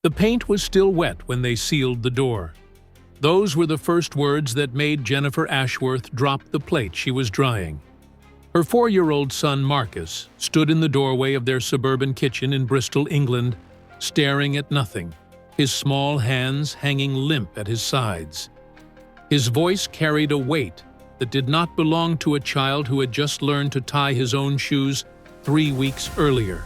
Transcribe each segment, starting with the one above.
The paint was still wet when they sealed the door. Those were the first words that made Jennifer Ashworth drop the plate she was drying. Her 4-year-old son Marcus stood in the doorway of their suburban kitchen in Bristol, England, staring at nothing, his small hands hanging limp at his sides. His voice carried a weight that did not belong to a child who had just learned to tie his own shoes 3 weeks earlier.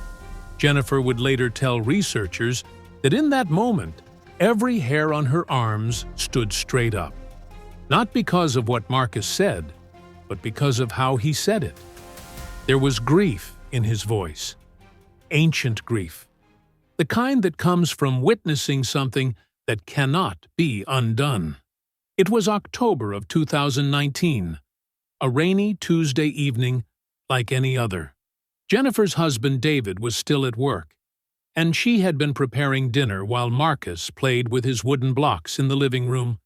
Jennifer would later tell researchers that in that moment, every hair on her arms stood straight up. Not because of what Marcus said, but because of how he said it. There was grief in his voice. Ancient grief. The kind that comes from witnessing something that cannot be undone. It was October of 2019, a rainy Tuesday evening like any other. Jennifer's husband David was still at work, and she had been preparing dinner while Marcus played with his wooden blocks in the living room.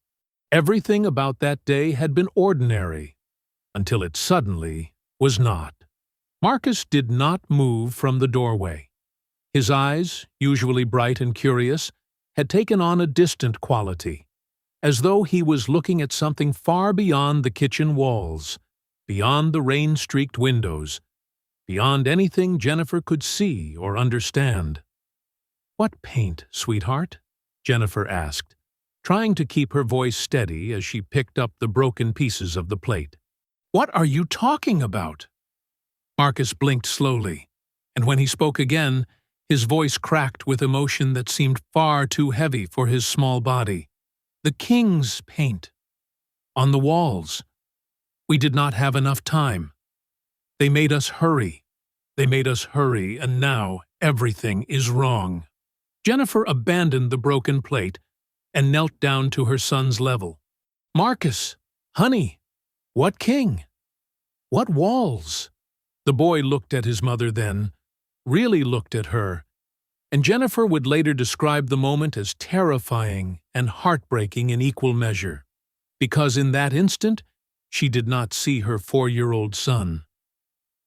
Everything about that day had been ordinary, until it suddenly was not. Marcus did not move from the doorway. His eyes, usually bright and curious, had taken on a distant quality, as though he was looking at something far beyond the kitchen walls, beyond the rain-streaked windows, beyond anything Jennifer could see or understand. "What paint, sweetheart?" Jennifer asked, trying to keep her voice steady as she picked up the broken pieces of the plate. "What are you talking about?" Marcus blinked slowly, and when he spoke again, his voice cracked with emotion that seemed far too heavy for his small body. "The king's paint. On the walls. We did not have enough time. They made us hurry. They made us hurry, and now everything is wrong." Jennifer abandoned the broken plate and knelt down to her son's level. "Marcus, honey, what king? What walls?" The boy looked at his mother then, really looked at her, and Jennifer would later describe the moment as terrifying and heartbreaking in equal measure, because in that instant she did not see her 4-year-old son.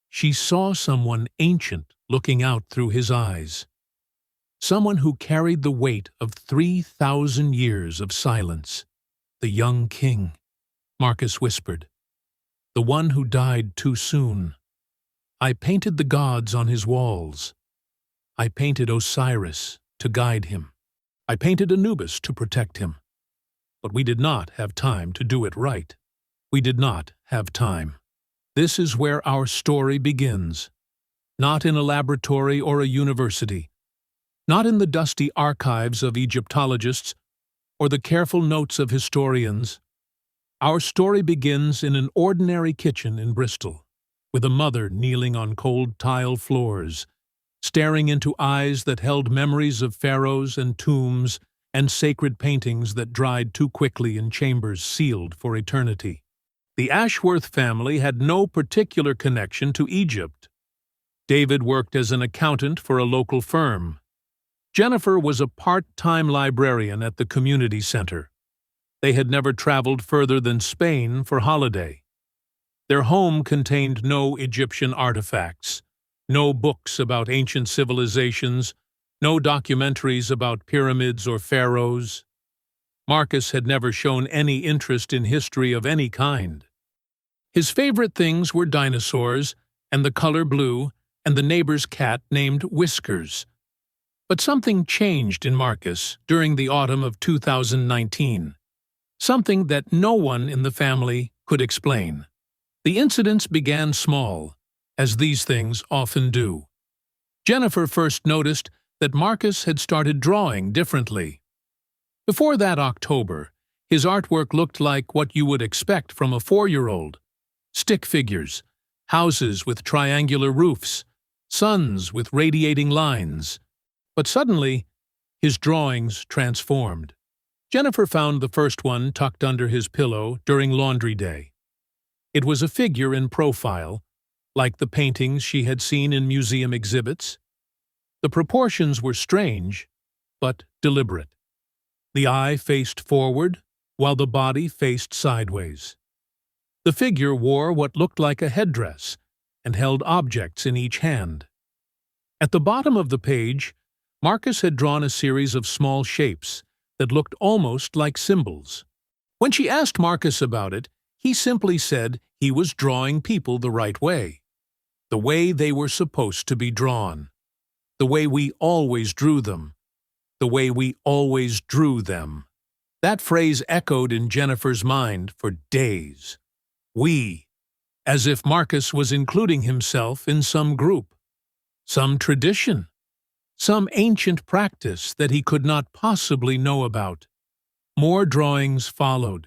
She saw someone ancient looking out through his eyes, someone who carried the weight of 3,000 years of silence. "The young king," Marcus whispered, "the one who died too soon. I painted the gods on his walls. I painted Osiris to guide him. I painted Anubis to protect him. But we did not have time to do it right. We did not have time." This is where our story begins. Not in a laboratory or a university. Not in the dusty archives of Egyptologists or the careful notes of historians. Our story begins in an ordinary kitchen in Bristol, with a mother kneeling on cold tile floors, staring into eyes that held memories of pharaohs and tombs and sacred paintings that dried too quickly in chambers sealed for eternity. The Ashworth family had no particular connection to Egypt. David worked as an accountant for a local firm. Jennifer was a part-time librarian at the community center. They had never traveled further than Spain for holiday. Their home contained no Egyptian artifacts, no books about ancient civilizations, no documentaries about pyramids or pharaohs. Marcus had never shown any interest in history of any kind. His favorite things were dinosaurs, and the color blue, and the neighbor's cat named Whiskers. But something changed in Marcus during the autumn of 2019. Something that no one in the family could explain. The incidents began small, as these things often do. Jennifer first noticed that Marcus had started drawing differently. Before that October, his artwork looked like what you would expect from a 4-year-old. Stick figures, houses with triangular roofs, suns with radiating lines. But suddenly, his drawings transformed. Jennifer found the first one tucked under his pillow during laundry day. It was a figure in profile, like the paintings she had seen in museum exhibits. The proportions were strange, but deliberate. The eye faced forward, while the body faced sideways. The figure wore what looked like a headdress and held objects in each hand. At the bottom of the page, Marcus had drawn a series of small shapes that looked almost like symbols. When she asked Marcus about it, he simply said he was drawing people the right way, the way they were supposed to be drawn, the way we always drew them, the way we always drew them. That phrase echoed in Jennifer's mind for days. We, as if Marcus was including himself in some group, some tradition, some ancient practice that he could not possibly know about. More drawings followed.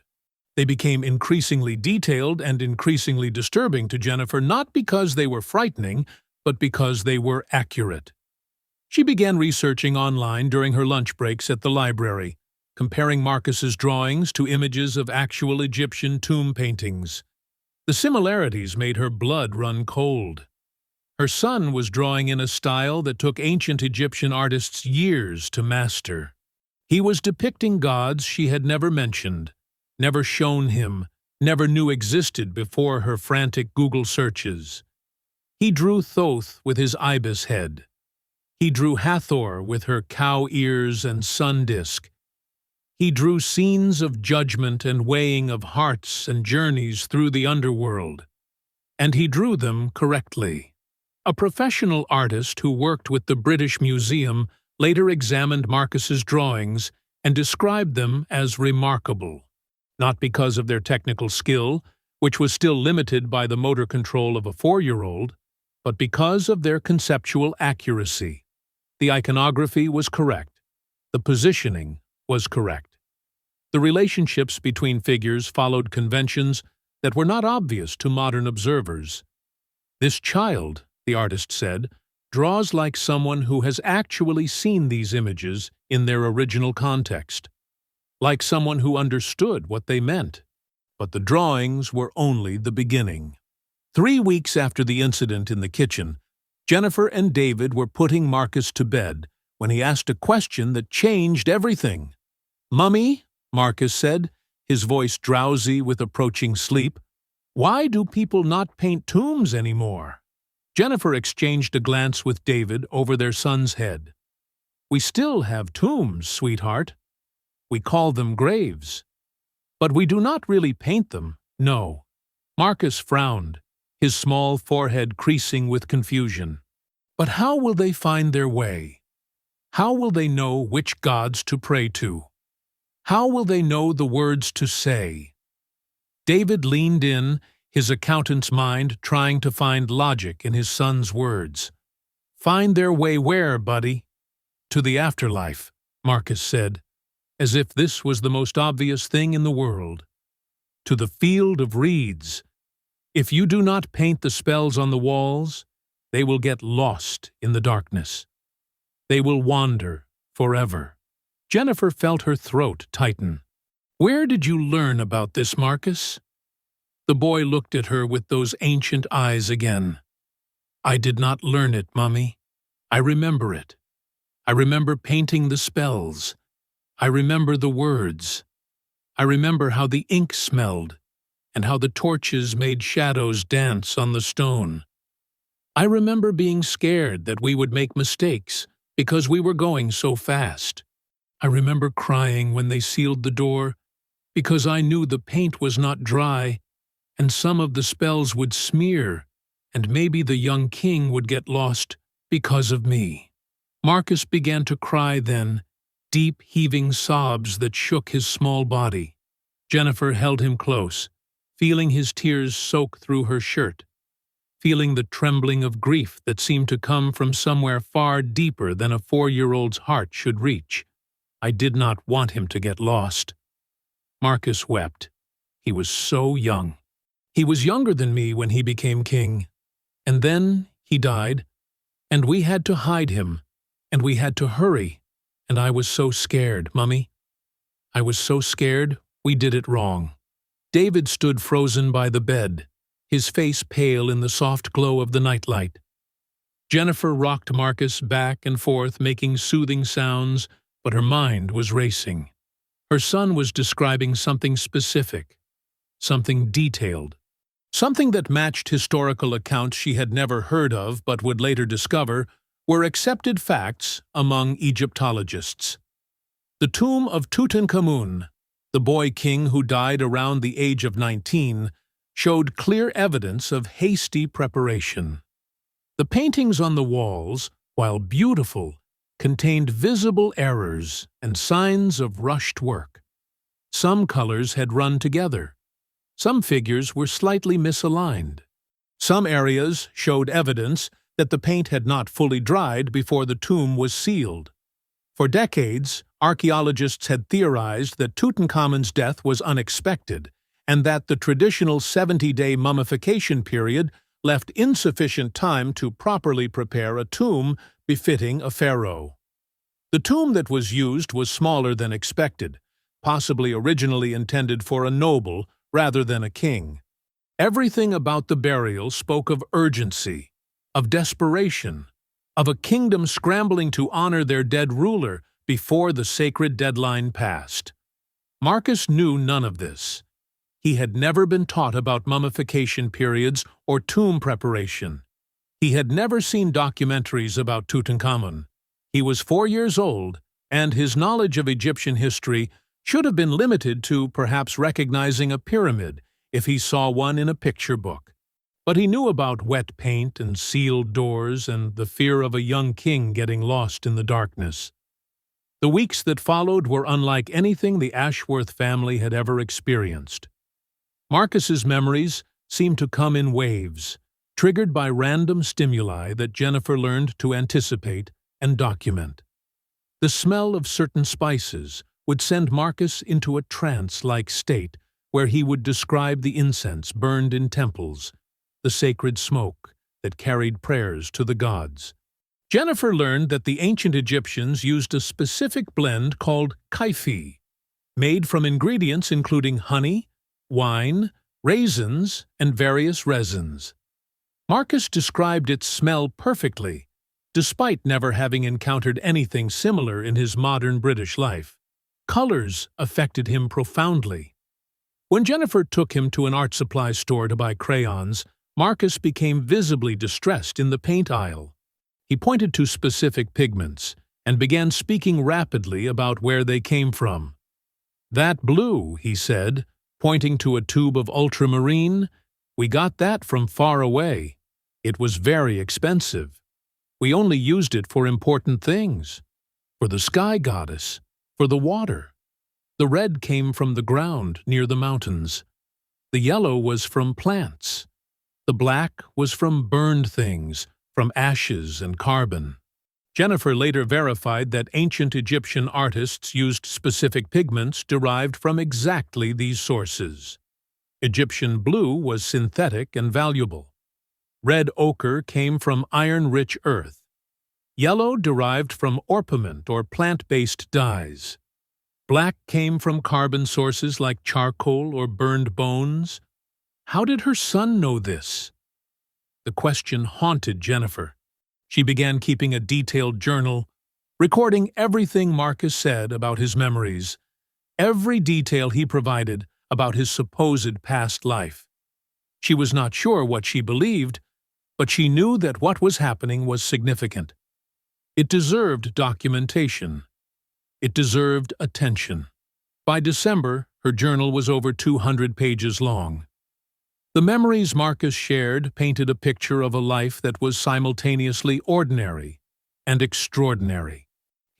They became increasingly detailed and increasingly disturbing to Jennifer, not because they were frightening, but because they were accurate. She began researching online during her lunch breaks at the library, comparing Marcus's drawings to images of actual Egyptian tomb paintings. The similarities made her blood run cold. Her son was drawing in a style that took ancient Egyptian artists years to master. He was depicting gods she had never mentioned, never shown him, never knew existed before her frantic Google searches. He drew Thoth with his ibis head. He drew Hathor with her cow ears and sun disk. He drew scenes of judgment and weighing of hearts and journeys through the underworld. And he drew them correctly. A professional artist who worked with the British Museum later examined Marcus's drawings and described them as remarkable, not because of their technical skill, which was still limited by the motor control of a 4-year-old, but because of their conceptual accuracy. The iconography was correct. The positioning was correct. The relationships between figures followed conventions that were not obvious to modern observers. This child, the artist said, draws like someone who has actually seen these images in their original context, like someone who understood what they meant. But the drawings were only the beginning. 3 weeks after the incident in the kitchen, Jennifer and David were putting Marcus to bed when he asked a question that changed everything. "Mummy," Marcus said, his voice drowsy with approaching sleep, "why do people not paint tombs anymore?" Jennifer exchanged a glance with David over their son's head. "We still have tombs, sweetheart. We call them graves. But we do not really paint them, no." Marcus frowned, his small forehead creasing with confusion. "But how will they find their way? How will they know which gods to pray to? How will they know the words to say?" David leaned in, his accountant's mind trying to find logic in his son's words. "Find their way where, buddy?" "To the afterlife," Marcus said, as if this was the most obvious thing in the world. "To the field of reeds. If you do not paint the spells on the walls, they will get lost in the darkness. They will wander forever." Jennifer felt her throat tighten. "Where did you learn about this, Marcus?" The boy looked at her with those ancient eyes again. "I did not learn it, Mummy. I remember it. I remember painting the spells. I remember the words. I remember how the ink smelled, and how the torches made shadows dance on the stone. I remember being scared that we would make mistakes because we were going so fast. I remember crying when they sealed the door because I knew the paint was not dry and some of the spells would smear and maybe the young king would get lost because of me." Marcus began to cry then, deep heaving sobs that shook his small body. Jennifer held him close, feeling his tears soak through her shirt, feeling the trembling of grief that seemed to come from somewhere far deeper than a 4-year-old's heart should reach. "I did not want him to get lost." Marcus wept. He was so young. "He was younger than me when he became king. And then he died, and we had to hide him, and we had to hurry, and I was so scared, Mummy. I was so scared we did it wrong." David stood frozen by the bed, his face pale in the soft glow of the nightlight. Jennifer rocked Marcus back and forth, making soothing sounds, but her mind was racing. Her son was describing something specific, something detailed, something that matched historical accounts she had never heard of but would later discover were accepted facts among Egyptologists. The tomb of Tutankhamun, the boy king who died around the age of 19, showed clear evidence of hasty preparation. The paintings on the walls, while beautiful, contained visible errors and signs of rushed work. Some colors had run together. Some figures were slightly misaligned. Some areas showed evidence that the paint had not fully dried before the tomb was sealed. For decades, archaeologists had theorized that Tutankhamun's death was unexpected and that the traditional 70-day mummification period left insufficient time to properly prepare a tomb befitting a pharaoh. The tomb that was used was smaller than expected, possibly originally intended for a noble rather than a king. Everything about the burial spoke of urgency, of desperation, of a kingdom scrambling to honor their dead ruler before the sacred deadline passed. Marcus knew none of this. He had never been taught about mummification periods or tomb preparation. He had never seen documentaries about Tutankhamun. He was 4 years old, and his knowledge of Egyptian history should have been limited to perhaps recognizing a pyramid if he saw one in a picture book. But he knew about wet paint and sealed doors and the fear of a young king getting lost in the darkness. The weeks that followed were unlike anything the Ashworth family had ever experienced. Marcus's memories seemed to come in waves, triggered by random stimuli that Jennifer learned to anticipate and document. The smell of certain spices would send Marcus into a trance-like state where he would describe the incense burned in temples, the sacred smoke that carried prayers to the gods. Jennifer learned that the ancient Egyptians used a specific blend called kaifi, made from ingredients including honey, wine, raisins, and various resins. Marcus described its smell perfectly, despite never having encountered anything similar in his modern British life. Colors affected him profoundly. When Jennifer took him to an art supply store to buy crayons, Marcus became visibly distressed in the paint aisle. He pointed to specific pigments and began speaking rapidly about where they came from. "That blue," he said, pointing to a tube of ultramarine, "we got that from far away. It was very expensive. We only used it for important things, for the sky goddess, for the water. The red came from the ground near the mountains. The yellow was from plants. The black was from burned things, from ashes and carbon." Jennifer later verified that ancient Egyptian artists used specific pigments derived from exactly these sources. Egyptian blue was synthetic and valuable. Red ochre came from iron-rich earth. Yellow derived from orpiment or plant-based dyes. Black came from carbon sources like charcoal or burned bones. How did her son know this? The question haunted Jennifer. She began keeping a detailed journal, recording everything Marcus said about his memories, every detail he provided about his supposed past life. She was not sure what she believed, but she knew that what was happening was significant. It deserved documentation. It deserved attention. By December, her journal was over 200 pages long. The memories Marcus shared painted a picture of a life that was simultaneously ordinary and extraordinary.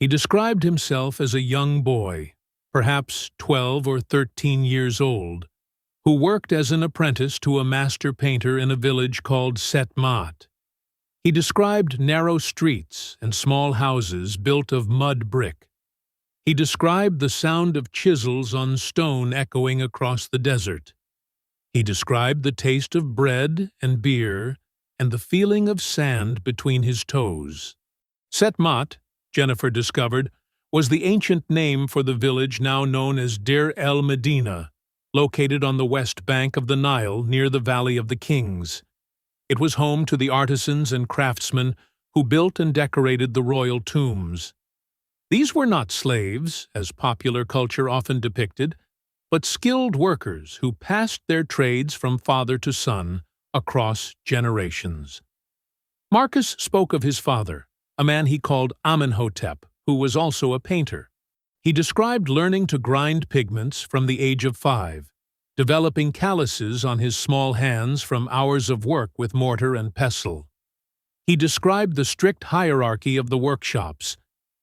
He described himself as a young boy, perhaps 12 or 13 years old, who worked as an apprentice to a master painter in a village called Set Mat. He described narrow streets and small houses built of mud brick. He described the sound of chisels on stone echoing across the desert. He described the taste of bread and beer and the feeling of sand between his toes. Set Mat, Jennifer discovered, was the ancient name for the village now known as Deir el-Medina, located on the west bank of the Nile near the Valley of the Kings. It was home to the artisans and craftsmen who built and decorated the royal tombs. These were not slaves, as popular culture often depicted, but skilled workers who passed their trades from father to son across generations. Marcus spoke of his father, a man he called Amenhotep, who was also a painter. He described learning to grind pigments from the age of 5, developing calluses on his small hands from hours of work with mortar and pestle. He described the strict hierarchy of the workshops,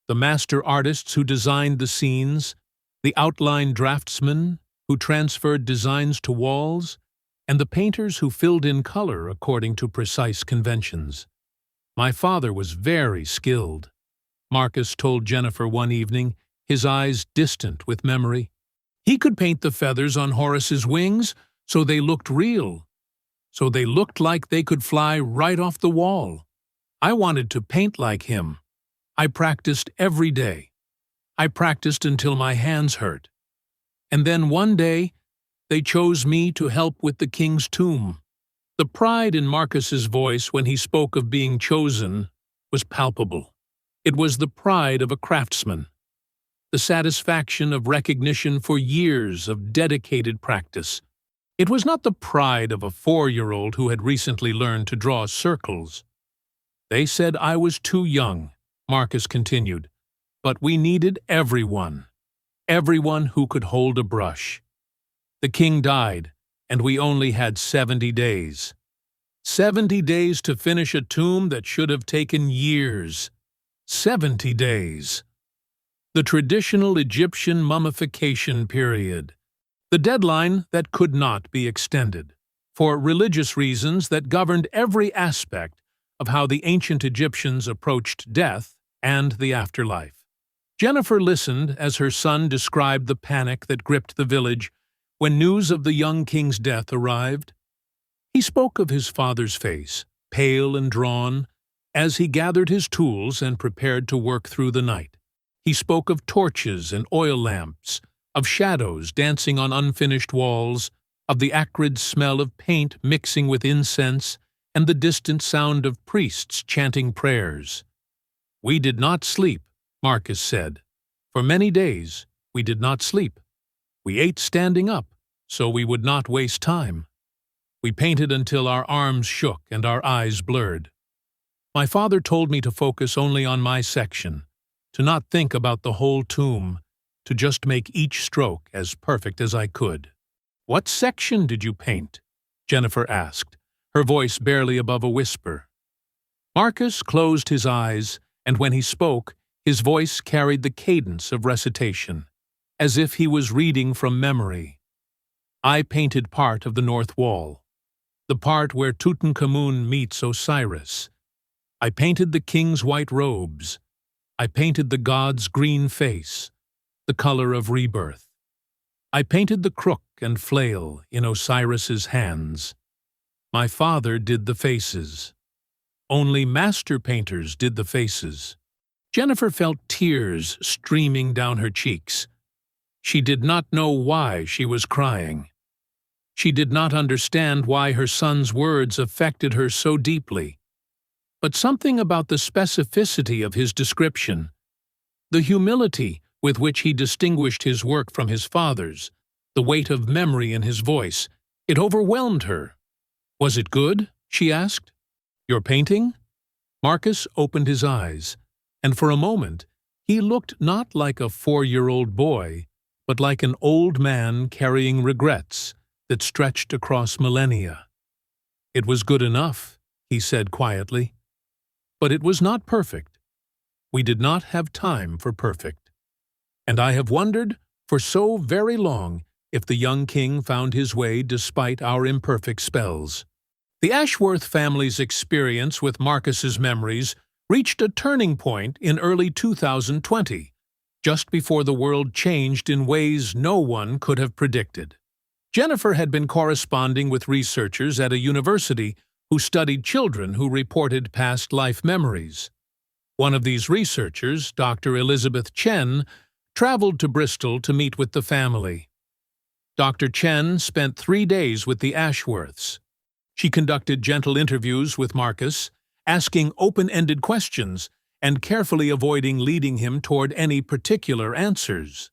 the master artists who designed the scenes, the outline draftsmen who transferred designs to walls, and the painters who filled in color according to precise conventions. My father was very skilled, Marcus told Jennifer one evening, his eyes distant with memory. He could paint the feathers on Horace's wings so they looked real, so they looked like they could fly right off the wall. I wanted to paint like him. I practiced every day. I practiced until my hands hurt. And then one day, they chose me to help with the king's tomb. The pride in Marcus's voice when he spoke of being chosen was palpable. It was the pride of a craftsman, the satisfaction of recognition for years of dedicated practice. It was not the pride of a 4-year-old who had recently learned to draw circles. They said I was too young, Marcus continued, but we needed everyone who could hold a brush. The king died, and we only had 70 days. 70 days to finish a tomb that should have taken years. 70 days. The traditional Egyptian mummification period. The deadline that could not be extended, for religious reasons that governed every aspect of how the ancient Egyptians approached death and the afterlife. Jennifer listened as her son described the panic that gripped the village when news of the young king's death arrived. He spoke of his father's face, pale and drawn, as he gathered his tools and prepared to work through the night. He spoke of torches and oil lamps, of shadows dancing on unfinished walls, of the acrid smell of paint mixing with incense, and the distant sound of priests chanting prayers. "We did not sleep," Marcus said. "For many days we did not sleep. We ate standing up, so we would not waste time. We painted until our arms shook and our eyes blurred. My father told me to focus only on my section, to not think about the whole tomb, to just make each stroke as perfect as I could." "What section did you paint?" Jennifer asked, her voice barely above a whisper. Marcus closed his eyes, and when he spoke, his voice carried the cadence of recitation, as if he was reading from memory. "I painted part of the north wall, the part where Tutankhamun meets Osiris. I painted the king's white robes. I painted the god's green face, the color of rebirth. I painted the crook and flail in Osiris's hands. My father did the faces. Only master painters did the faces." Jennifer felt tears streaming down her cheeks. She did not know why she was crying. She did not understand why her son's words affected her so deeply. But something about the specificity of his description, the humility with which he distinguished his work from his father's, the weight of memory in his voice, it overwhelmed her. "Was it good?" she asked. "Your painting?" Marcus opened his eyes, and for a moment he looked not like a 4-year-old boy, but like an old man carrying regrets that stretched across millennia. "It was good enough," he said quietly. "But it was not perfect. We did not have time for perfect. And I have wondered for so very long if the young king found his way despite our imperfect spells." The Ashworth family's experience with Marcus's memories reached a turning point in early 2020, just before the world changed in ways no one could have predicted. Jennifer had been corresponding with researchers at a university who studied children who reported past life memories. One of these researchers, Dr. Elizabeth Chen, traveled to Bristol to meet with the family. Dr. Chen spent 3 days with the Ashworths. She conducted gentle interviews with Marcus, asking open-ended questions and carefully avoiding leading him toward any particular answers.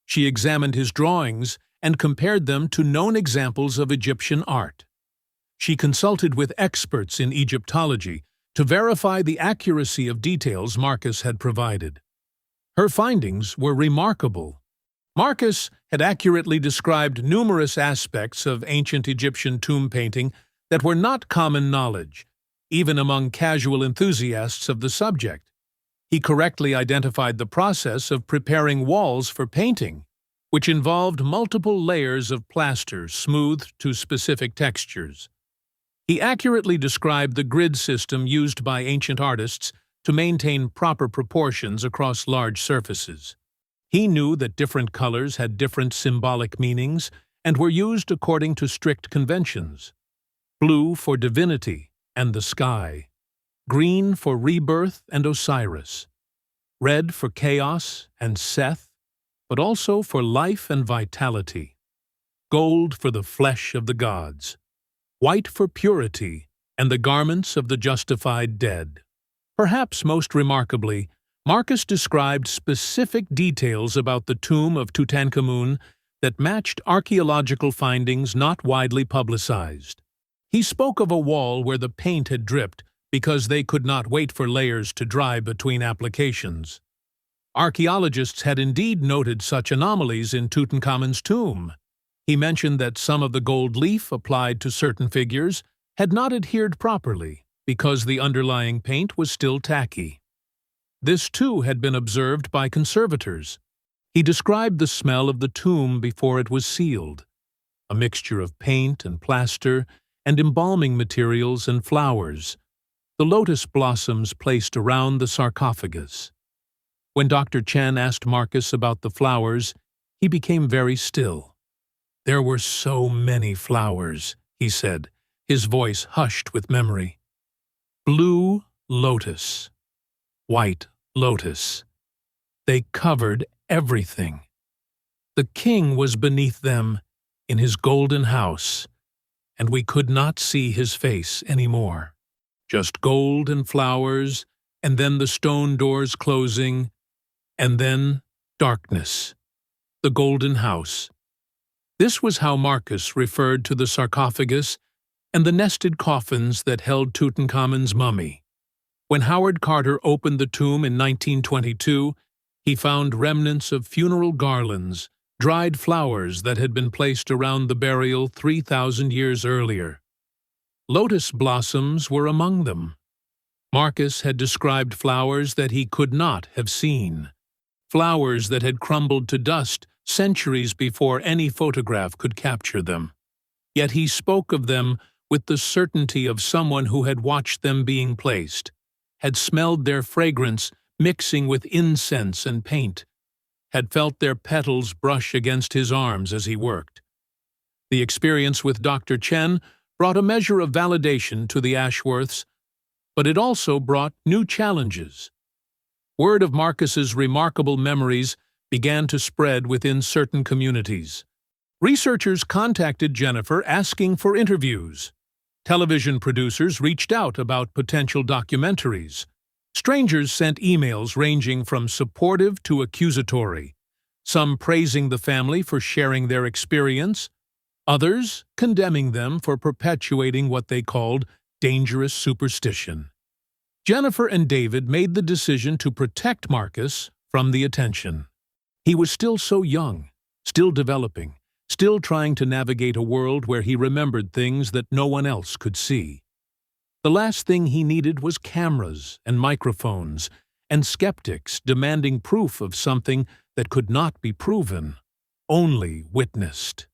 She examined his drawings and compared them to known examples of Egyptian art. She consulted with experts in Egyptology to verify the accuracy of details Marcus had provided. Her findings were remarkable. Marcus had accurately described numerous aspects of ancient Egyptian tomb painting that were not common knowledge, even among casual enthusiasts of the subject. He correctly identified the process of preparing walls for painting, which involved multiple layers of plaster smoothed to specific textures. He accurately described the grid system used by ancient artists to maintain proper proportions across large surfaces. He knew that different colors had different symbolic meanings and were used according to strict conventions. Blue for divinity and the sky, green for rebirth and Osiris, red for chaos and Seth, but also for life and vitality, gold for the flesh of the gods, white for purity and the garments of the justified dead. Perhaps most remarkably, Marcus described specific details about the tomb of Tutankhamun that matched archaeological findings not widely publicized. He spoke of a wall where the paint had dripped because they could not wait for layers to dry between applications. Archaeologists had indeed noted such anomalies in Tutankhamun's tomb. He mentioned that some of the gold leaf applied to certain figures had not adhered properly because the underlying paint was still tacky. This too had been observed by conservators. He described the smell of the tomb before it was sealed, a mixture of paint and plaster and embalming materials and flowers, the lotus blossoms placed around the sarcophagus. When Dr. Chen asked Marcus about the flowers, he became very still. "There were so many flowers," he said, his voice hushed with memory. "Blue lotus, white lotus. They covered everything. The king was beneath them in his golden house, and we could not see his face anymore. Just gold and flowers, and then the stone doors closing, and then darkness. The golden house." This was how Marcus referred to the sarcophagus and the nested coffins that held Tutankhamun's mummy. When Howard Carter opened the tomb in 1922, he found remnants of funeral garlands, dried flowers that had been placed around the burial 3,000 years earlier. Lotus blossoms were among them. Marcus had described flowers that he could not have seen, flowers that had crumbled to dust centuries before any photograph could capture them. Yet he spoke of them with the certainty of someone who had watched them being placed, had smelled their fragrance mixing with incense and paint, had felt their petals brush against his arms as he worked. The experience with Dr. Chen brought a measure of validation to the Ashworths, but it also brought new challenges. Word of Marcus's remarkable memories began to spread within certain communities. Researchers contacted Jennifer asking for interviews. Television producers reached out about potential documentaries. Strangers sent emails ranging from supportive to accusatory, some praising the family for sharing their experience, others condemning them for perpetuating what they called dangerous superstition. Jennifer and David made the decision to protect Marcus from the attention. He was still so young, still developing, still trying to navigate a world where he remembered things that no one else could see. The last thing he needed was cameras and microphones and skeptics demanding proof of something that could not be proven, only witnessed.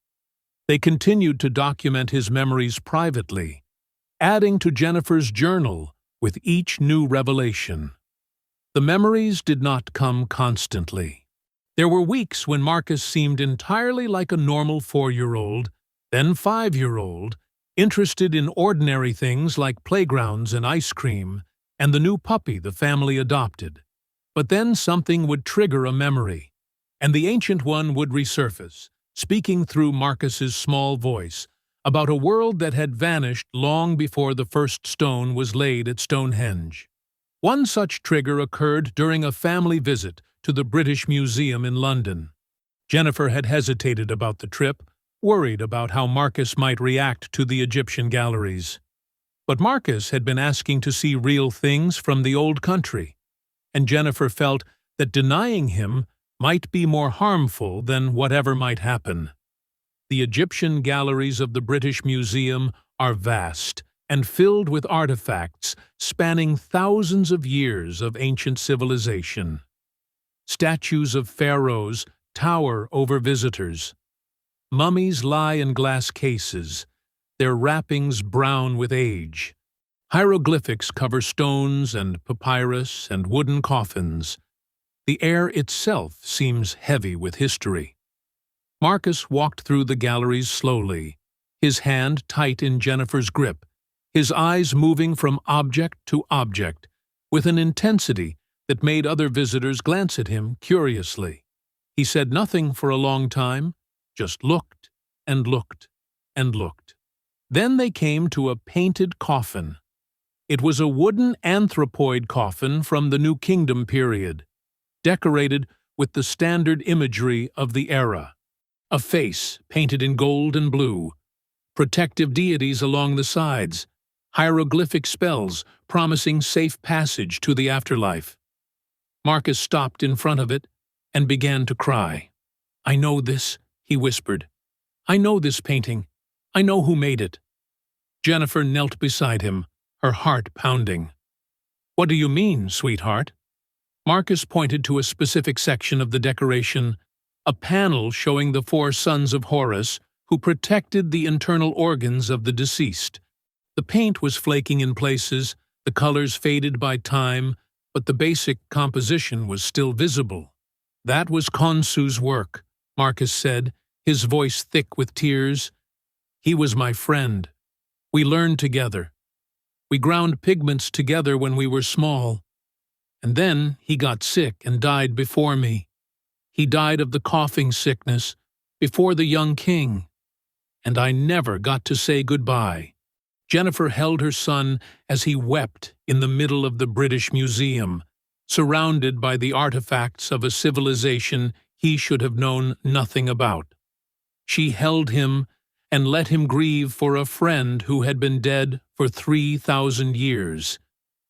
They continued to document his memories privately, adding to Jennifer's journal with each new revelation. The memories did not come constantly. There were weeks when Marcus seemed entirely like a normal 4-year-old, then 5-year-old, interested in ordinary things like playgrounds and ice cream, and the new puppy the family adopted. But then something would trigger a memory, and the ancient one would resurface, speaking through Marcus's small voice, about a world that had vanished long before the first stone was laid at Stonehenge. One such trigger occurred during a family visit to the British Museum in London. Jennifer had hesitated about the trip, worried about how Marcus might react to the Egyptian galleries. But Marcus had been asking to see real things from the old country, and Jennifer felt that denying him might be more harmful than whatever might happen. The Egyptian galleries of the British Museum are vast and filled with artifacts spanning thousands of years of ancient civilization. Statues of pharaohs tower over visitors. Mummies lie in glass cases, their wrappings brown with age. Hieroglyphics cover stones and papyrus and wooden coffins. The air itself seems heavy with history. Marcus walked through the galleries slowly, his hand tight in Jennifer's grip, his eyes moving from object to object, with an intensity that made other visitors glance at him curiously. He said nothing for a long time, just looked and looked and looked. Then they came to a painted coffin. It was a wooden anthropoid coffin from the New Kingdom period, decorated with the standard imagery of the era. A face painted in gold and blue, protective deities along the sides, hieroglyphic spells promising safe passage to the afterlife. Marcus stopped in front of it and began to cry. "I know this," he whispered. "I know this painting. I know who made it." Jennifer knelt beside him, her heart pounding. "What do you mean, sweetheart?" Marcus pointed to a specific section of the decoration, a panel showing the 4 sons of Horus who protected the internal organs of the deceased. The paint was flaking in places, the colors faded by time, but the basic composition was still visible. "That was Khonsu's work," Marcus said, his voice thick with tears. "He was my friend. We learned together. We ground pigments together when we were small. And then he got sick and died before me. He died of the coughing sickness before the young king. And I never got to say goodbye." Jennifer held her son as he wept in the middle of the British Museum, surrounded by the artifacts of a civilization he should have known nothing about. She held him and let him grieve for a friend who had been dead for 3,000 years.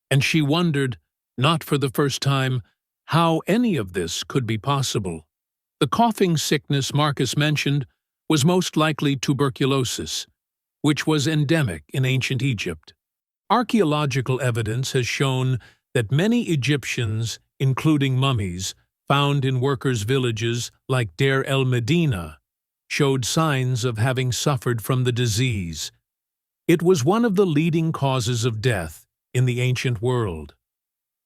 And she wondered, not for the first time, how any of this could be possible. The coughing sickness Marcus mentioned was most likely tuberculosis, which was endemic in ancient Egypt. Archaeological evidence has shown that many Egyptians, including mummies, found in workers' villages like Deir el-Medina, showed signs of having suffered from the disease. It was one of the leading causes of death in the ancient world.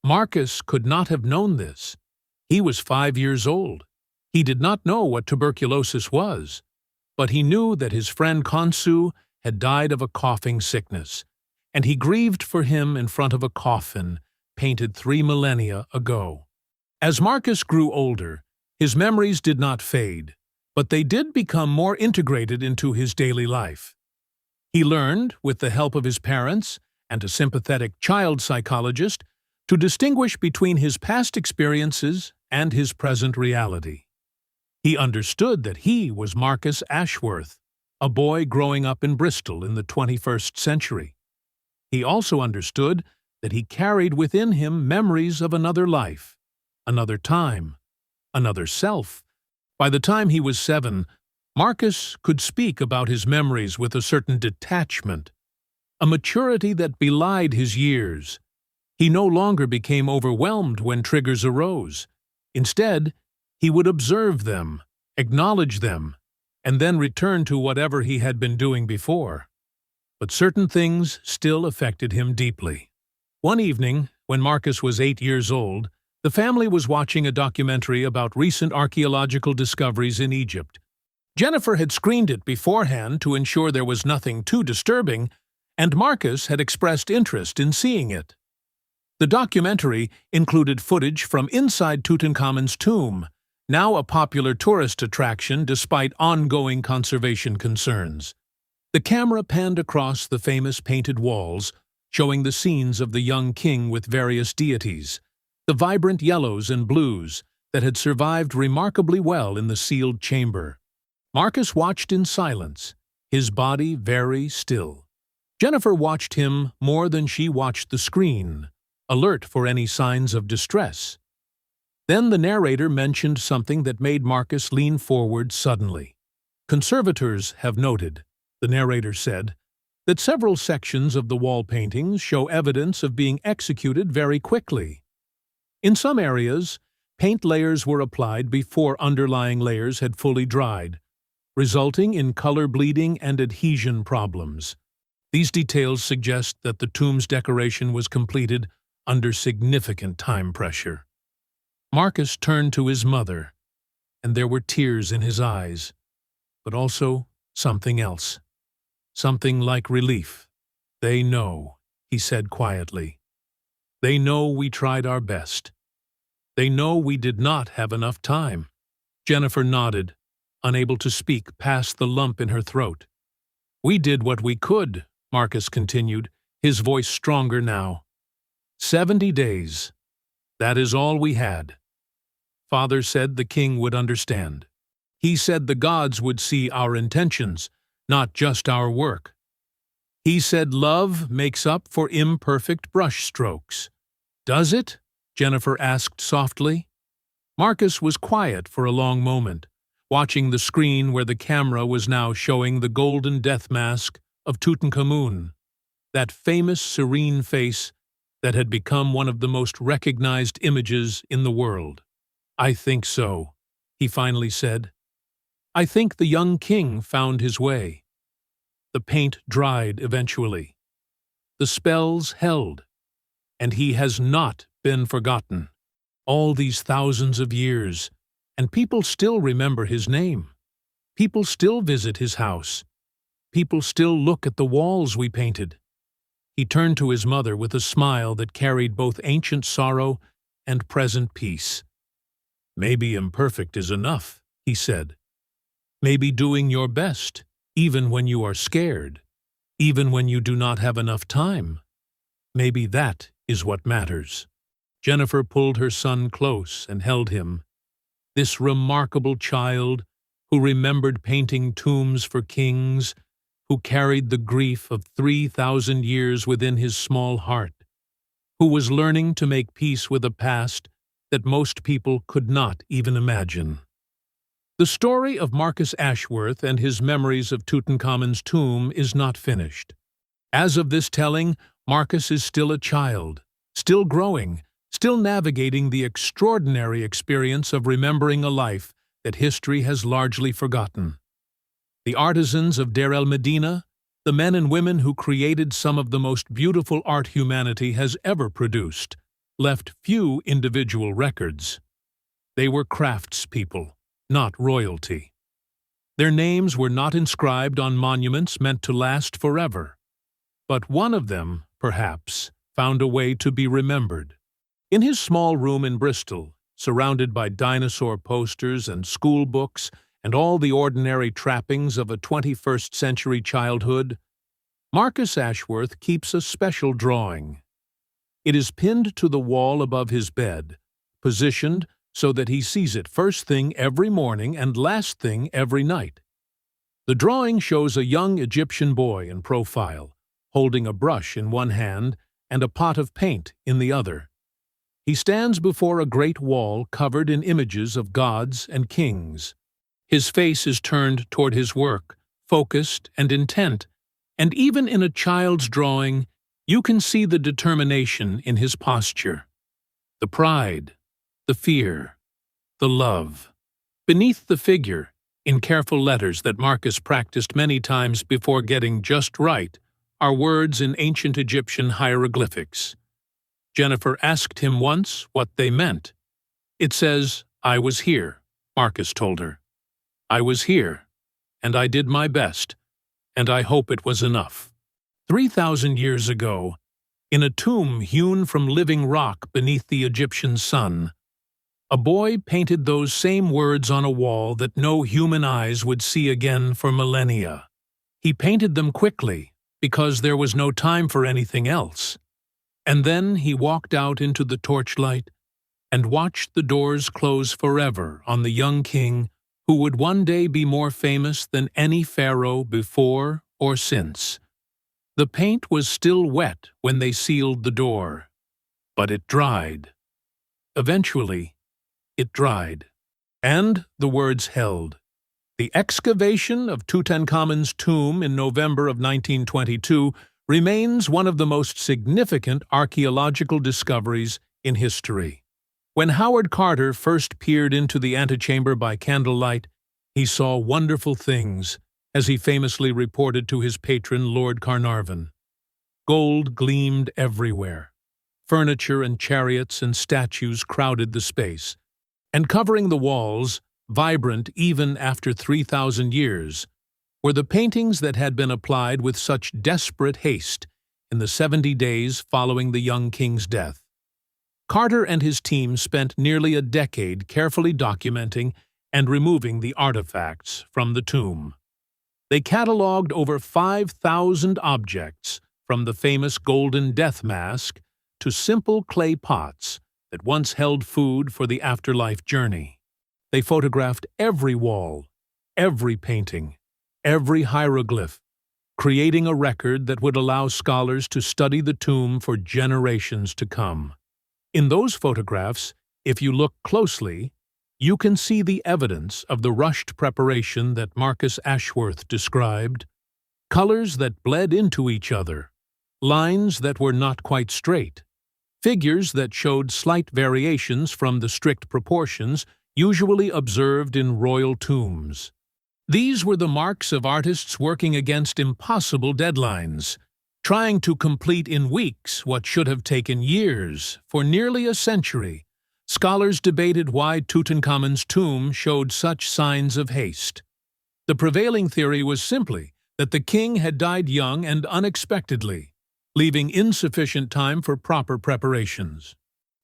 Marcus could not have known this. He was 5 years old. He did not know what tuberculosis was, but he knew that his friend Khonsu had died of a coughing sickness, and he grieved for him in front of a coffin painted 3 millennia ago. As Marcus grew older, his memories did not fade, but they did become more integrated into his daily life. He learned, with the help of his parents and a sympathetic child psychologist, to distinguish between his past experiences and his present reality. He understood that he was Marcus Ashworth, a boy growing up in Bristol in the 21st century. He also understood that he carried within him memories of another life, another time, another self. By the time he was 7, Marcus could speak about his memories with a certain detachment, a maturity that belied his years. He no longer became overwhelmed when triggers arose. Instead, he would observe them, acknowledge them, and then return to whatever he had been doing before. But certain things still affected him deeply. One evening, when Marcus was 8 years old, the family was watching a documentary about recent archaeological discoveries in Egypt. Jennifer had screened it beforehand to ensure there was nothing too disturbing, and Marcus had expressed interest in seeing it. The documentary included footage from inside Tutankhamun's tomb, now a popular tourist attraction despite ongoing conservation concerns. The camera panned across the famous painted walls, showing the scenes of the young king with various deities, the vibrant yellows and blues that had survived remarkably well in the sealed chamber. Marcus watched in silence, his body very still. Jennifer watched him more than she watched the screen, alert for any signs of distress. Then the narrator mentioned something that made Marcus lean forward suddenly. "Conservators have noted," the narrator said, "that several sections of the wall paintings show evidence of being executed very quickly. In some areas, paint layers were applied before underlying layers had fully dried, resulting in color bleeding and adhesion problems. These details suggest that the tomb's decoration was completed under significant time pressure." Marcus turned to his mother, and there were tears in his eyes, but also something else. Something like relief. "They know," he said quietly. "They know we tried our best. They know we did not have enough time." Jennifer nodded, unable to speak past the lump in her throat. "We did what we could," Marcus continued, his voice stronger now. 70 days. That is all we had. Father said the king would understand. He said the gods would see our intentions, not just our work. He said love makes up for imperfect brushstrokes. "Does it?" Jennifer asked softly. Marcus was quiet for a long moment, watching the screen where the camera was now showing the golden death mask of Tutankhamun, that famous serene face that had become one of the most recognized images in the world. "I think so," he finally said. "I think the young king found his way. The paint dried eventually. The spells held, and he has not been forgotten. All these thousands of years, and people still remember his name. People still visit his house. People still look at the walls we painted." He turned to his mother with a smile that carried both ancient sorrow and present peace. "Maybe imperfect is enough," he said. "Maybe doing your best, even when you are scared, even when you do not have enough time. Maybe that is what matters." Jennifer pulled her son close and held him. This remarkable child who remembered painting tombs for kings, who carried the grief of 3,000 years within his small heart, who was learning to make peace with a past that most people could not even imagine. The story of Marcus Ashworth and his memories of Tutankhamun's tomb is not finished. As of this telling, Marcus is still a child, still growing, still navigating the extraordinary experience of remembering a life that history has largely forgotten. The artisans of Deir el-Medina, the men and women who created some of the most beautiful art humanity has ever produced, left few individual records. They were craftspeople, not royalty. Their names were not inscribed on monuments meant to last forever. But one of them, perhaps, found a way to be remembered. In his small room in Bristol, surrounded by dinosaur posters and school books and all the ordinary trappings of a 21st-century childhood, Marcus Ashworth keeps a special drawing. It is pinned to the wall above his bed, positioned so that he sees it first thing every morning and last thing every night. The drawing shows a young Egyptian boy in profile, holding a brush in one hand and a pot of paint in the other. He stands before a great wall covered in images of gods and kings. His face is turned toward his work, focused and intent, and even in a child's drawing, you can see the determination in his posture, the pride, the fear, the love. Beneath the figure, in careful letters that Marcus practiced many times before getting just right, are words in ancient Egyptian hieroglyphics. Jennifer asked him once what they meant. "It says, 'I was here,'" Marcus told her. "I was here, and I did my best, and I hope it was enough." 3,000 years ago, in a tomb hewn from living rock beneath the Egyptian sun, a boy painted those same words on a wall that no human eyes would see again for millennia. He painted them quickly, because there was no time for anything else. And then he walked out into the torchlight and watched the doors close forever on the young king who would one day be more famous than any pharaoh before or since. The paint was still wet when they sealed the door, but it dried. Eventually, it dried. And the words held. The excavation of Tutankhamun's tomb in November of 1922 remains one of the most significant archaeological discoveries in history. When Howard Carter first peered into the antechamber by candlelight, he saw wonderful things, as he famously reported to his patron Lord Carnarvon. Gold gleamed everywhere. Furniture and chariots and statues crowded the space, and covering the walls, vibrant even after 3,000 years, were the paintings that had been applied with such desperate haste in the 70 days following the young king's death. Carter and his team spent nearly a decade carefully documenting and removing the artifacts from the tomb. They catalogued over 5,000 objects, from the famous golden death mask to simple clay pots that once held food for the afterlife journey. They photographed every wall, every painting, every hieroglyph, creating a record that would allow scholars to study the tomb for generations to come. In those photographs, if you look closely, you can see the evidence of the rushed preparation that Marcus Ashworth described, colors that bled into each other, lines that were not quite straight, figures that showed slight variations from the strict proportions usually observed in royal tombs. These were the marks of artists working against impossible deadlines, trying to complete in weeks what should have taken years. For nearly a century, scholars debated why Tutankhamun's tomb showed such signs of haste. The prevailing theory was simply that the king had died young and unexpectedly, leaving insufficient time for proper preparations.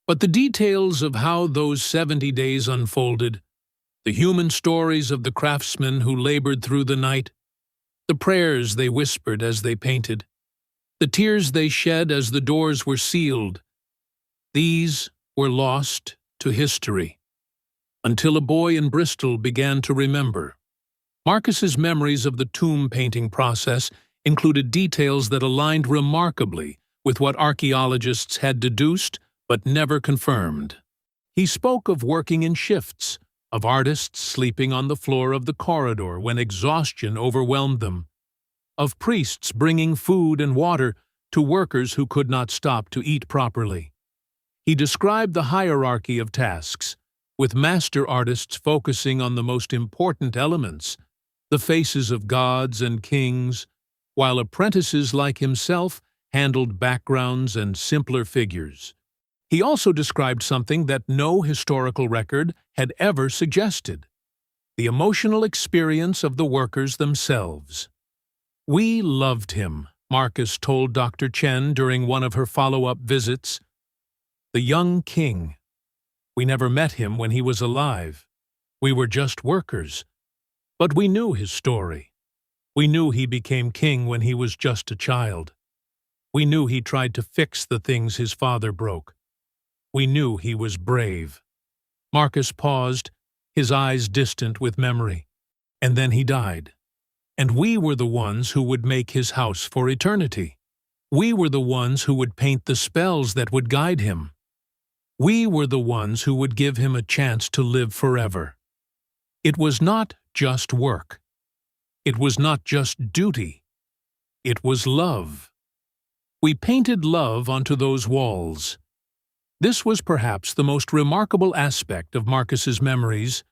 But the details of how those 70 days unfolded, the human stories of the craftsmen who labored through the night, the prayers they whispered as they painted, the tears they shed as the doors were sealed, these were lost to history, until a boy in Bristol began to remember. Marcus's memories of the tomb painting process included details that aligned remarkably with what archaeologists had deduced but never confirmed. He spoke of working in shifts, of artists sleeping on the floor of the corridor when exhaustion overwhelmed them, of priests bringing food and water to workers who could not stop to eat properly. He described the hierarchy of tasks, with master artists focusing on the most important elements, the faces of gods and kings, while apprentices like himself handled backgrounds and simpler figures. He also described something that no historical record had ever suggested: the emotional experience of the workers themselves. "We loved him," Marcus told Dr. Chen during one of her follow-up visits. "The young king. We never met him when he was alive. We were just workers. But we knew his story. We knew he became king when he was just a child. We knew he tried to fix the things his father broke. We knew he was brave." Marcus paused, his eyes distant with memory. "And then he died. And we were the ones who would make his house for eternity. We were the ones who would paint the spells that would guide him. We were the ones who would give him a chance to live forever. It was not just work. It was not just duty. It was love. We painted love onto those walls." This was perhaps the most remarkable aspect of Marcus's memories,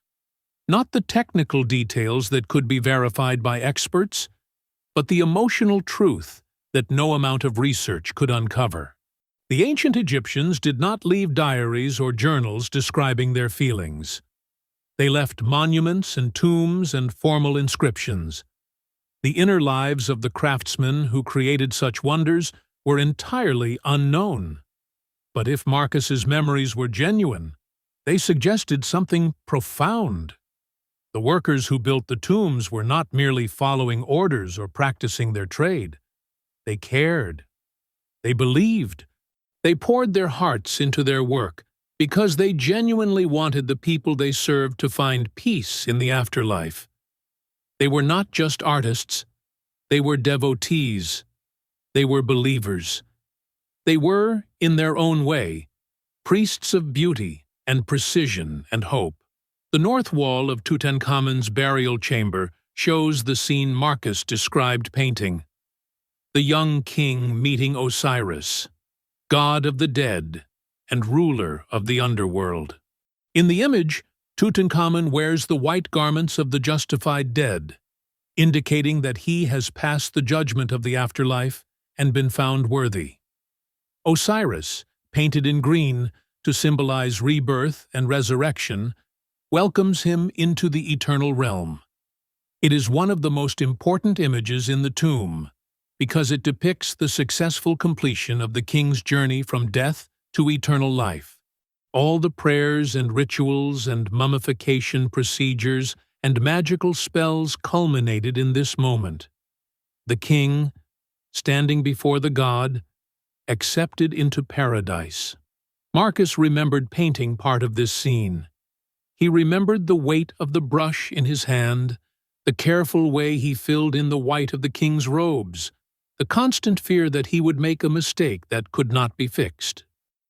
not the technical details that could be verified by experts, but the emotional truth that no amount of research could uncover. The ancient Egyptians did not leave diaries or journals describing their feelings. They left monuments and tombs and formal inscriptions. The inner lives of the craftsmen who created such wonders were entirely unknown. But if Marcus's memories were genuine, they suggested something profound. The workers who built the tombs were not merely following orders or practicing their trade. They cared. They believed. They poured their hearts into their work because they genuinely wanted the people they served to find peace in the afterlife. They were not just artists. They were devotees. They were believers. They were, in their own way, priests of beauty and precision and hope. The north wall of Tutankhamun's burial chamber shows the scene Marcus described painting. The young king meeting Osiris, god of the dead and ruler of the underworld. In the image, Tutankhamun wears the white garments of the justified dead, indicating that he has passed the judgment of the afterlife and been found worthy. Osiris, painted in green to symbolize rebirth and resurrection, welcomes him into the eternal realm. It is one of the most important images in the tomb because it depicts the successful completion of the king's journey from death to eternal life. All the prayers and rituals and mummification procedures and magical spells culminated in this moment. The king, standing before the god, accepted into paradise. Marcus remembered painting part of this scene. He remembered the weight of the brush in his hand, the careful way he filled in the white of the king's robes, the constant fear that he would make a mistake that could not be fixed.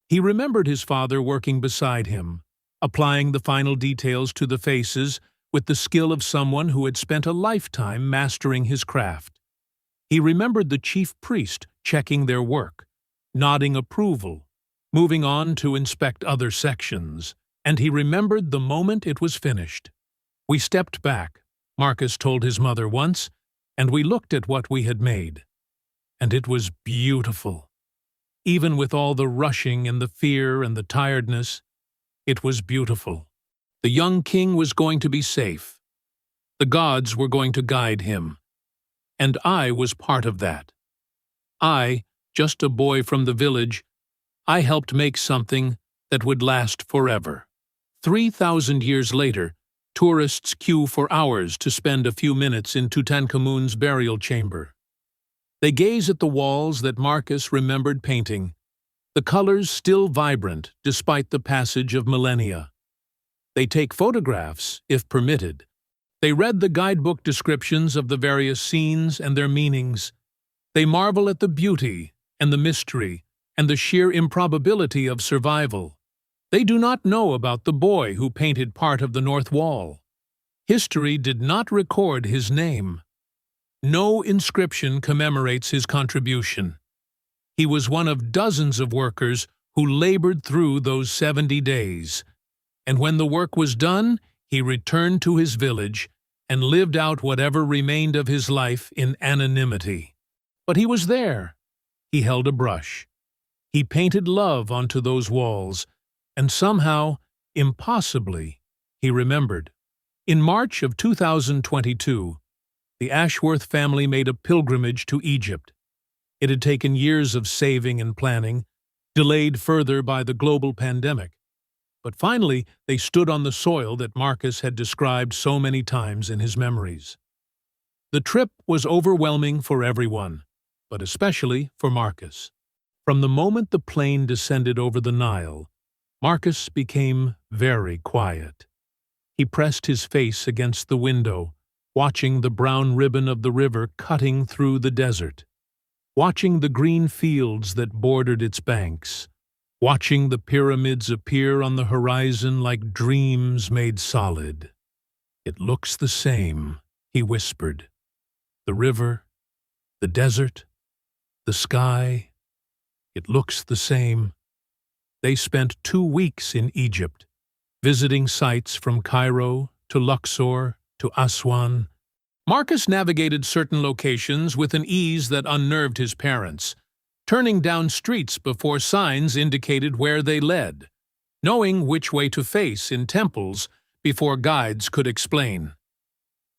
He remembered his father working beside him, applying the final details to the faces with the skill of someone who had spent a lifetime mastering his craft. He remembered the chief priest checking their work, nodding approval, moving on to inspect other sections, and he remembered the moment it was finished. "We stepped back," Marcus told his mother once, "and we looked at what we had made. And it was beautiful. Even with all the rushing and the fear and the tiredness, it was beautiful. The young king was going to be safe. The gods were going to guide him. And I was part of that. I, just a boy from the village, I helped make something that would last forever." 3,000 years later, tourists queue for hours to spend a few minutes in Tutankhamun's burial chamber. They gaze at the walls that Marcus remembered painting, the colors still vibrant despite the passage of millennia. They take photographs, if permitted. They read the guidebook descriptions of the various scenes and their meanings. They marvel at the beauty and the mystery and the sheer improbability of survival. They do not know about the boy who painted part of the north wall. History did not record his name. No inscription commemorates his contribution. He was one of dozens of workers who labored through those 70 days, and when the work was done, he returned to his village and lived out whatever remained of his life in anonymity. But he was there. He held a brush. He painted love onto those walls, and somehow, impossibly, he remembered. In March of 2022, the Ashworth family made a pilgrimage to Egypt. It had taken years of saving and planning, delayed further by the global pandemic. But finally, they stood on the soil that Marcus had described so many times in his memories. The trip was overwhelming for everyone, but especially for Marcus. From the moment the plane descended over the Nile, Marcus became very quiet. He pressed his face against the window, watching the brown ribbon of the river cutting through the desert, watching the green fields that bordered its banks, watching the pyramids appear on the horizon like dreams made solid. "It looks the same," he whispered. "The river, the desert, the sky, it looks the same." They spent 2 weeks in Egypt, visiting sites from Cairo to Luxor to Aswan. Marcus navigated certain locations with an ease that unnerved his parents, turning down streets before signs indicated where they led, knowing which way to face in temples before guides could explain.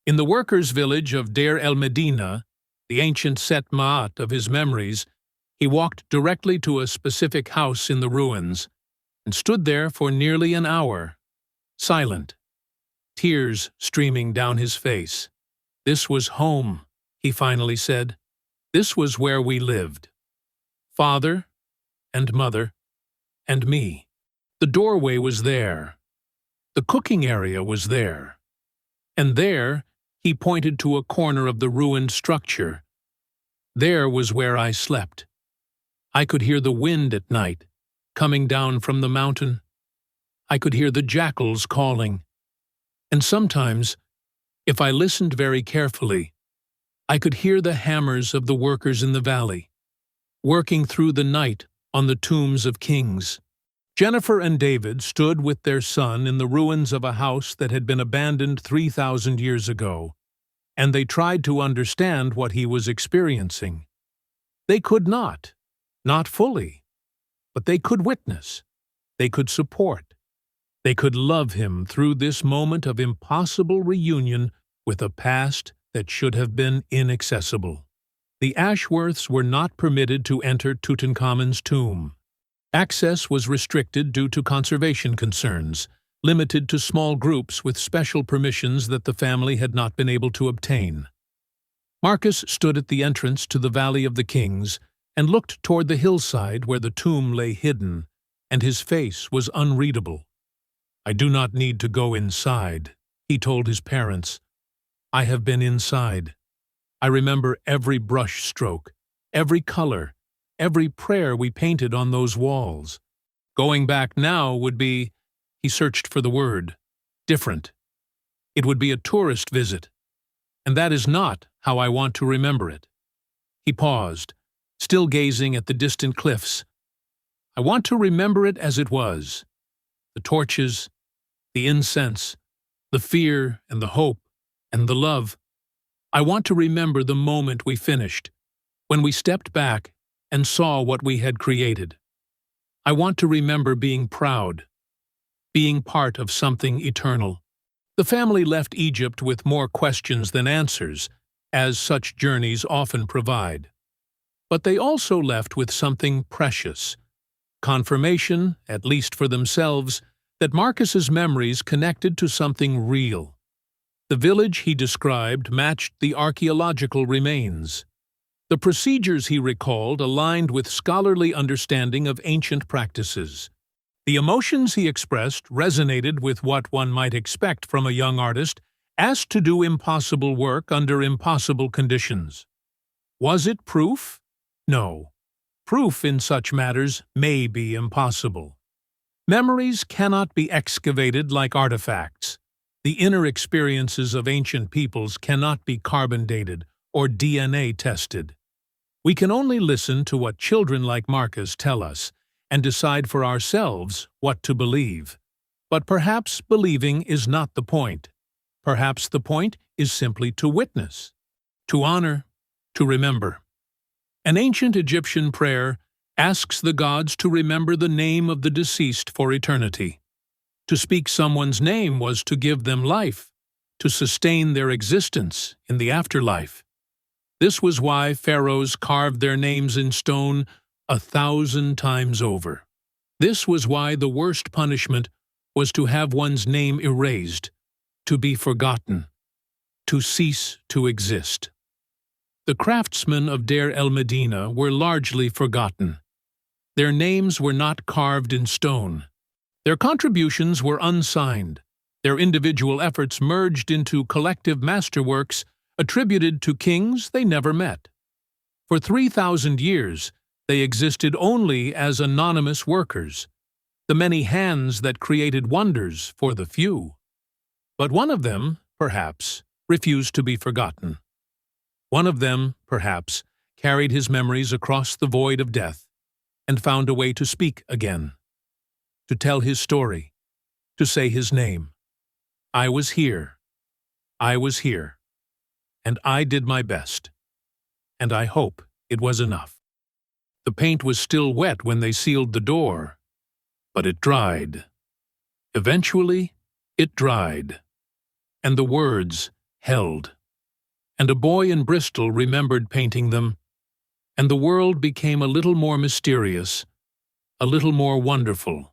In the workers' village of Deir el-Medina, the ancient Set Ma'at of his memories, he walked directly to a specific house in the ruins and stood there for nearly an hour, silent, tears streaming down his face. "This was home," he finally said. "This was where we lived. Father and mother and me." The doorway was there. The cooking area was there. And there, he pointed to a corner of the ruined structure. There was where I slept. I could hear the wind at night, coming down from the mountain. I could hear the jackals calling. And sometimes, if I listened very carefully, I could hear the hammers of the workers in the valley, working through the night on the tombs of kings. Jennifer and David stood with their son in the ruins of a house that had been abandoned 3,000 years ago, and they tried to understand what he was experiencing. They could not fully, but they could witness, they could support, they could love him through this moment of impossible reunion with a past that should have been inaccessible. The Ashworths were not permitted to enter Tutankhamun's tomb. Access was restricted due to conservation concerns, limited to small groups with special permissions that the family had not been able to obtain. Marcus stood at the entrance to the Valley of the Kings and looked toward the hillside where the tomb lay hidden, and his face was unreadable. "I do not need to go inside," he told his parents. "I have been inside. I remember every brush stroke, every color, every prayer we painted on those walls. Going back now would be," he searched for the word, "different. It would be a tourist visit, and that is not how I want to remember it." He paused, still gazing at the distant cliffs. "I want to remember it as it was. The torches, the incense, the fear and the hope and the love. I want to remember the moment we finished, when we stepped back and saw what we had created. I want to remember being proud, being part of something eternal." The family left Egypt with more questions than answers, as such journeys often provide. But they also left with something precious, confirmation, at least for themselves, that Marcus's memories connected to something real. The village he described matched the archaeological remains. The procedures he recalled aligned with scholarly understanding of ancient practices. The emotions he expressed resonated with what one might expect from a young artist asked to do impossible work under impossible conditions. Was it proof? No. Proof in such matters may be impossible. Memories cannot be excavated like artifacts. The inner experiences of ancient peoples cannot be carbon dated or DNA tested. We can only listen to what children like Marcus tell us and decide for ourselves what to believe. But perhaps believing is not the point. Perhaps the point is simply to witness, to honor, to remember. An ancient Egyptian prayer asks the gods to remember the name of the deceased for eternity. To speak someone's name was to give them life, to sustain their existence in the afterlife. This was why pharaohs carved their names in stone 1,000 times over. This was why the worst punishment was to have one's name erased, to be forgotten, to cease to exist. The craftsmen of Deir el-Medina were largely forgotten. Their names were not carved in stone. Their contributions were unsigned, their individual efforts merged into collective masterworks attributed to kings they never met. For 3,000 years, they existed only as anonymous workers, the many hands that created wonders for the few. But one of them, perhaps, refused to be forgotten. One of them, perhaps, carried his memories across the void of death and found a way to speak again, to tell his story, to say his name. I was here, and I did my best, and I hope it was enough. The paint was still wet when they sealed the door, but it dried. Eventually, it dried, and the words held. And a boy in Bristol remembered painting them, and the world became a little more mysterious, a little more wonderful,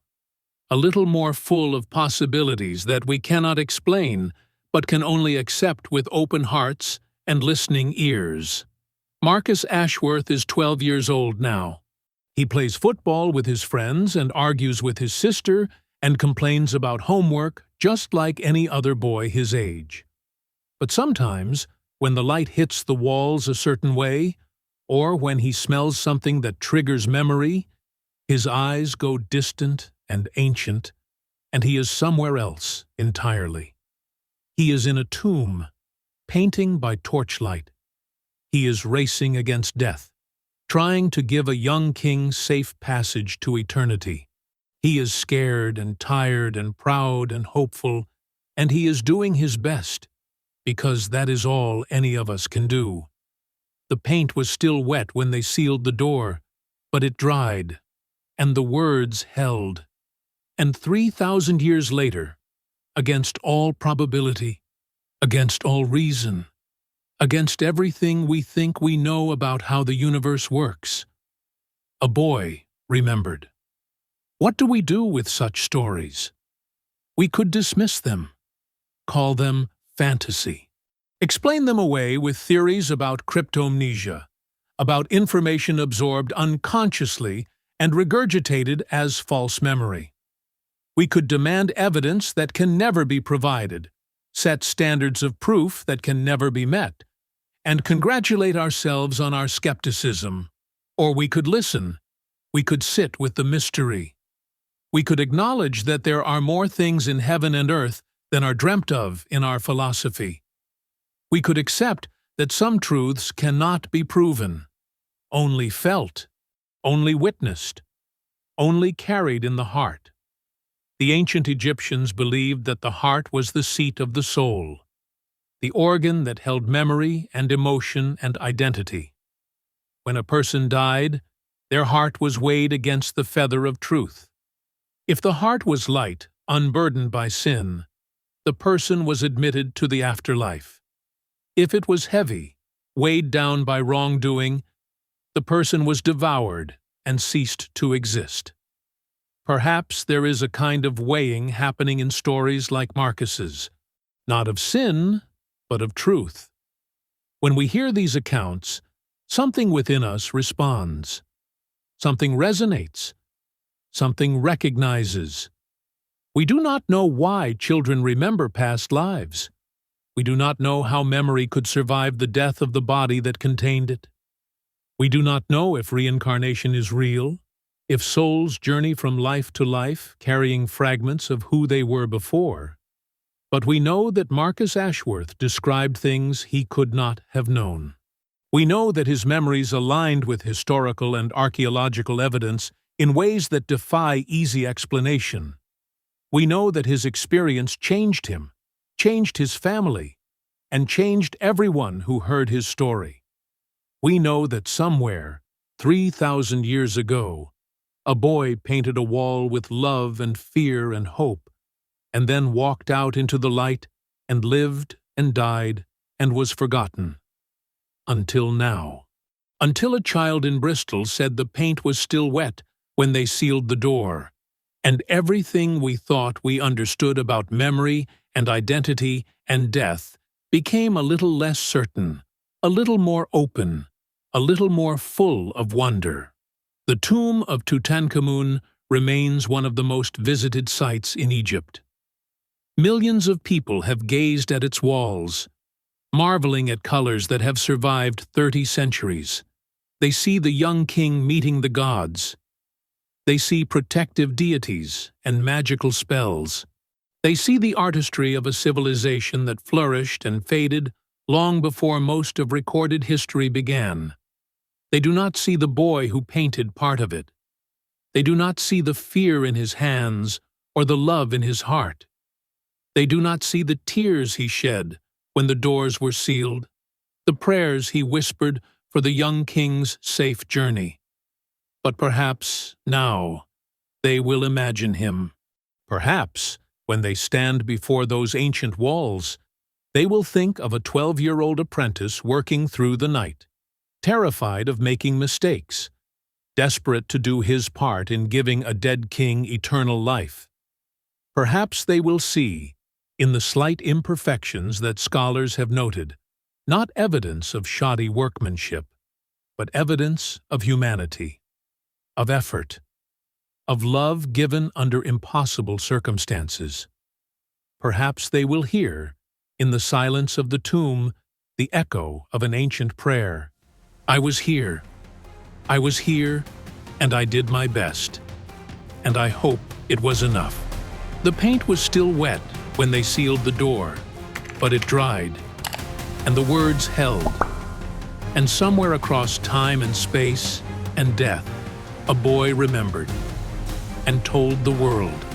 a little more full of possibilities that we cannot explain but can only accept with open hearts and listening ears. Marcus Ashworth is 12 years old now. He plays football with his friends and argues with his sister and complains about homework just like any other boy his age. But sometimes, when the light hits the walls a certain way, or when he smells something that triggers memory, his eyes go distant and ancient, and he is somewhere else entirely. He is in a tomb, painting by torchlight. He is racing against death, trying to give a young king safe passage to eternity. He is scared and tired and proud and hopeful, and he is doing his best, because that is all any of us can do. The paint was still wet when they sealed the door, but it dried, and the words held. And 3,000 years later, against all probability, against all reason, against everything we think we know about how the universe works, a boy remembered. What do we do with such stories? We could dismiss them, call them fantasy, explain them away with theories about cryptomnesia, about information absorbed unconsciously and regurgitated as false memory. We could demand evidence that can never be provided, set standards of proof that can never be met, and congratulate ourselves on our skepticism. Or we could listen. We could sit with the mystery. We could acknowledge that there are more things in heaven and earth than are dreamt of in our philosophy. We could accept that some truths cannot be proven, only felt, only witnessed, only carried in the heart. The ancient Egyptians believed that the heart was the seat of the soul, the organ that held memory and emotion and identity. When a person died, their heart was weighed against the feather of truth. If the heart was light, unburdened by sin, the person was admitted to the afterlife. If it was heavy, weighed down by wrongdoing, the person was devoured and ceased to exist. Perhaps there is a kind of weighing happening in stories like Marcus's, not of sin, but of truth. When we hear these accounts, something within us responds. Something resonates. Something recognizes. We do not know why children remember past lives. We do not know how memory could survive the death of the body that contained it. We do not know if reincarnation is real, if souls journey from life to life, carrying fragments of who they were before. But we know that Marcus Ashworth described things he could not have known. We know that his memories aligned with historical and archaeological evidence in ways that defy easy explanation. We know that his experience changed him, changed his family, and changed everyone who heard his story. We know that somewhere, 3,000 years ago, a boy painted a wall with love and fear and hope, and then walked out into the light and lived and died and was forgotten. Until now. Until a child in Bristol said the paint was still wet when they sealed the door, and everything we thought we understood about memory and identity and death became a little less certain, a little more open, a little more full of wonder. The tomb of Tutankhamun remains one of the most visited sites in Egypt. Millions of people have gazed at its walls, marveling at colors that have survived 30 centuries. They see the young king meeting the gods. They see protective deities and magical spells. They see the artistry of a civilization that flourished and faded long before most of recorded history began. They do not see the boy who painted part of it. They do not see the fear in his hands or the love in his heart. They do not see the tears he shed when the doors were sealed, the prayers he whispered for the young king's safe journey. But perhaps, now, they will imagine him. Perhaps, when they stand before those ancient walls, they will think of a 12-year-old apprentice working through the night, terrified of making mistakes, desperate to do his part in giving a dead king eternal life. Perhaps they will see, in the slight imperfections that scholars have noted, not evidence of shoddy workmanship, but evidence of humanity, of effort, of love given under impossible circumstances. Perhaps they will hear, in the silence of the tomb, the echo of an ancient prayer, I was here. I was here, and I did my best. And I hope it was enough. The paint was still wet when they sealed the door, but it dried, and the words held. And somewhere across time and space and death, a boy remembered and told the world.